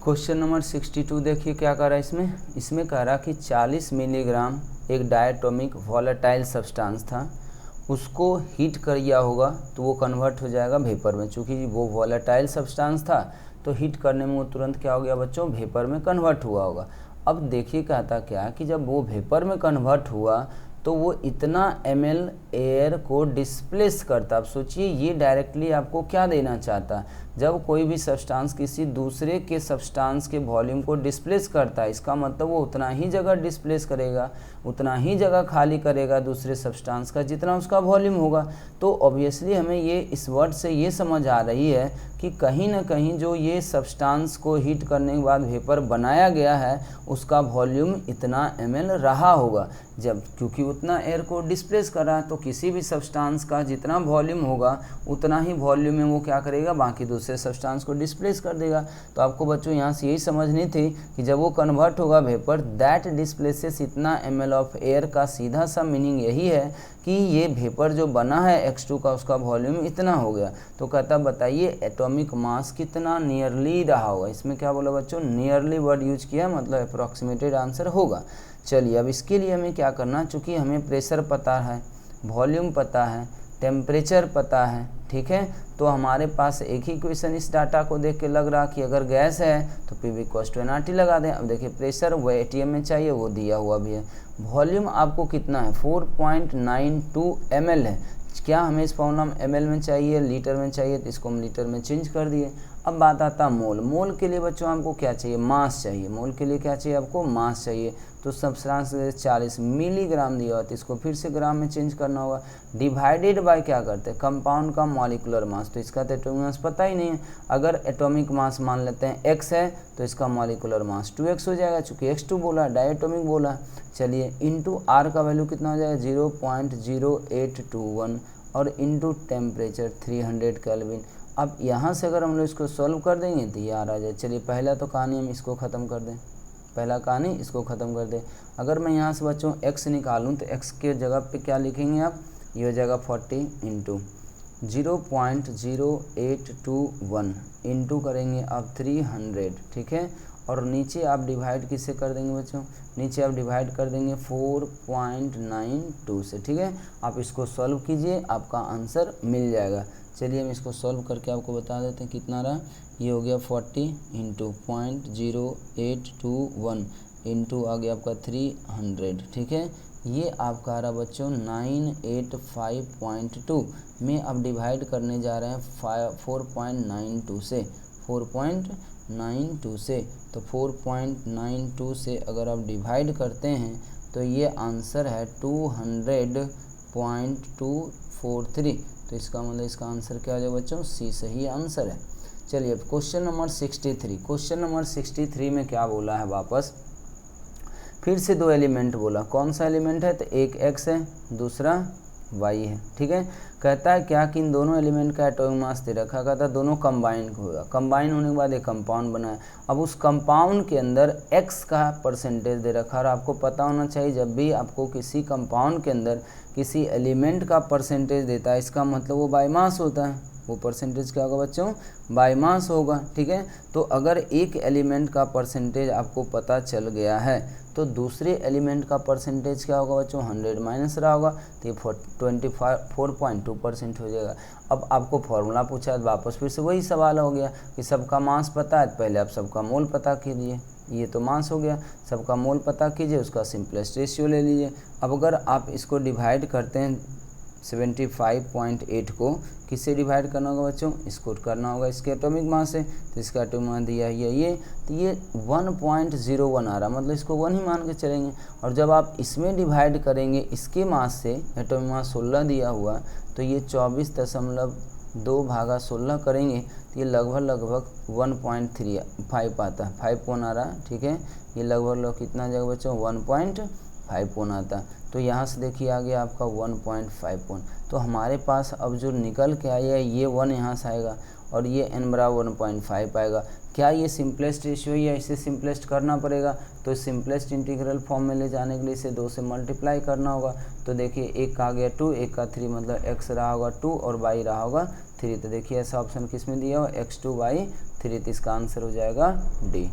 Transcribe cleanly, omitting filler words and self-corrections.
Question number 62 देखिए क्या कह रहा है इसमें कह रहा कि 40 मिलीग्राम एक डायटोमिक वॉलेटाइल सब्सटेंस था, उसको हीट किया होगा तो वो कन्वर्ट हो जाएगा वेपर में। चूँकि वो वॉलेटाइल सब्सटेंस था तो हीट करने में वो तुरंत क्या हो गया बच्चों, वेपर में कन्वर्ट हुआ होगा। अब देखिए कहता क्या कि जब वो वेपर में कन्वर्ट हुआ तो वो इतना ml एयर को डिस्प्लेस करता। अब सोचिए ये डायरेक्टली आपको क्या देना चाहता, जब कोई भी सब्सटेंस किसी दूसरे के सब्सटेंस के वॉल्यूम को डिस्प्लेस करता है, इसका मतलब वो उतना ही जगह डिस्प्लेस करेगा, उतना ही जगह खाली करेगा दूसरे सब्सटेंस का जितना उसका वॉल्यूम होगा। तो ऑब्वियसली हमें ये इस वर्ड से ये समझ आ रही है कि कहीं ना कहीं जो ये सब्सटेंस को हीट करने के बाद वेपर बनाया गया है उसका वॉल्यूम इतना ml रहा होगा। जब क्योंकि उतना एयर को डिस्प्लेस कर रहा है तो किसी भी सब्सटेंस का जितना वॉल्यूम होगा उतना ही वॉल्यूम में वो क्या करेगा, बाकी दूसरे सब्सटेंस को डिस्प्लेस कर देगा। तो आपको बच्चों यहाँ से यही समझनी थी कि जब वो कन्वर्ट होगा वेपर दैट डिस्प्लेसेस इतना ml ऑफ एयर का सीधा सा मीनिंग यही है कि ये वेपर जो बना है X2 का उसका वॉल्यूम इतना हो गया। तो कहता बताइए एटॉमिक मास कितना नियरली रहा होगा। इसमें क्या बोला बच्चों, नियरली वर्ड यूज किया, मतलब अप्रॉक्सीमेटेड आंसर होगा। चलिए अब इसके लिए हमें क्या करना, चूँकि हमें प्रेशर पता है, वॉल्यूम पता है, टेम्परेचर पता है, ठीक है, तो हमारे पास एक ही क्वेश्चन इस डाटा को देख के लग रहा कि अगर गैस है तो PV = nRT लगा दें। अब देखिए प्रेशर वो ATM में चाहिए, वो दिया हुआ भी है। वॉल्यूम आपको कितना है, 4.92 ml है। क्या हमें इस फॉर्मूला में ml में चाहिए, लीटर में चाहिए, तो इसको हम लीटर में चेंज कर दिए। अब बात आता मोल। मोल के लिए बच्चों आपको क्या चाहिए, मास चाहिए। मोल के लिए क्या चाहिए आपको, मास चाहिए। तो सब्सटेंस 40 मिलीग्राम दिया हुआ, तो इसको फिर से ग्राम में चेंज करना होगा। डिवाइडेड बाय क्या करते हैं, कंपाउंड का मॉलिक्यूलर मास। तो इसका तो एटॉमिक मास पता ही नहीं है। अगर एटॉमिक मास मान लेते हैं x है तो इसका मॉलिक्यूलर मास 2x हो जाएगा, चूँकि X2 बोला, डायटोमिक बोला। चलिए इंटू R का वैल्यू कितना हो जाएगा, 0.0821 और इंटू टेम्परेचर 300 केल्विन। अब यहाँ से अगर हम लोग इसको सॉल्व कर देंगे तो ये आ जाए। चलिए पहला तो कहानी हम इसको ख़त्म कर दें, पहला कहानी इसको ख़त्म कर दें। अगर मैं यहाँ से बच्चों x निकालूँ तो x के जगह पे क्या लिखेंगे आप, ये हो जाएगा 40 इंटू 0.0821 इंटू करेंगे आप 300, ठीक है। और नीचे आप डिवाइड किससे कर देंगे बच्चों, नीचे आप डिवाइड कर देंगे 4.92 से, ठीक है। आप इसको सॉल्व कीजिए, आपका आंसर मिल जाएगा। चलिए हम इसको सॉल्व करके आपको बता देते हैं कितना रहा। ये हो गया 40 इंटू 0.0821 इंटू आ गया आपका 300, ठीक है। ये आपका आ रहा बच्चों 985.2 में आप डिवाइड करने जा रहे हैं 4.92 से, 4.92 से। तो 4.92 से अगर आप डिवाइड करते हैं तो ये आंसर है 200.243। तो इसका मतलब इसका आंसर क्या हो जाएगा बच्चों, सी सही आंसर है। चलिए अब क्वेश्चन नंबर 63। क्वेश्चन नंबर 63 में क्या बोला है, वापस फिर से दो एलिमेंट बोला। कौन सा एलिमेंट है, तो एक x है, दूसरा y है, ठीक है। कहता है क्या कि इन दोनों एलिमेंट का एटॉमिक मास दे रखा, कहता है दोनों कंबाइन होगा। कंबाइन होने के बाद एक कंपाउंड बना है। अब उस कंपाउंड के अंदर x का परसेंटेज दे रखा है। और आपको पता होना चाहिए जब भी आपको किसी कंपाउंड के अंदर किसी एलिमेंट का परसेंटेज देता है, इसका मतलब वो बाय मास होता है। वो परसेंटेज क्या होगा बच्चों, बाय मास होगा, ठीक है। तो अगर एक एलिमेंट का परसेंटेज आपको पता चल गया है तो दूसरे एलिमेंट का परसेंटेज क्या होगा बच्चों, 100 माइनस रहा होगा, तो ये 24.2% हो जाएगा। अब आपको फॉर्मूला पूछा है, वापस फिर से वही सवाल हो गया कि सबका मास पता है, पहले आप सबका मोल पता कीजिए। ये तो मास हो गया, सबका मोल पता कीजिए, उसका सिंपलेस्ट रेशियो ले लीजिए। अब अगर आप इसको डिवाइड करते हैं 75.8 को किससे डिवाइड करना होगा बच्चों, इसको करना होगा इसके एटॉमिक मास से। तो इसका एटॉमिक मास दिया है ये, तो ये 1.01 आ रहा, मतलब इसको 1 ही मान के चलेंगे। और जब आप इसमें डिवाइड करेंगे इसके मास से, एटॉमिक मास 16 दिया हुआ, तो ये 24.2/16 करेंगे तो ये लगभग 1.35 आता है, 5 आ रहा है, ठीक है। ये लगभग कितना जाएगा बच्चों, 1.51 आता है। तो यहाँ से देखिए आ गया आपका 1.51। तो हमारे पास अब जो निकल के आया है ये 1 यहाँ से आएगा और ये n बराबर 1.5 आएगा। क्या ये सिंपलेस्ट रेशियो है या इसे सिंपलेस्ट करना पड़ेगा, तो सिंपलेस्ट इंटीग्रल फॉर्म में ले जाने के लिए इसे 2 से मल्टीप्लाई करना होगा। तो देखिए एक का आ गया 2, एक का 3, मतलब x रहा होगा 2 और y रहा होगा 3। तो देखिए ऐसा ऑप्शन किस में दिया हो, x2/3, तो इसका आंसर हो जाएगा डी।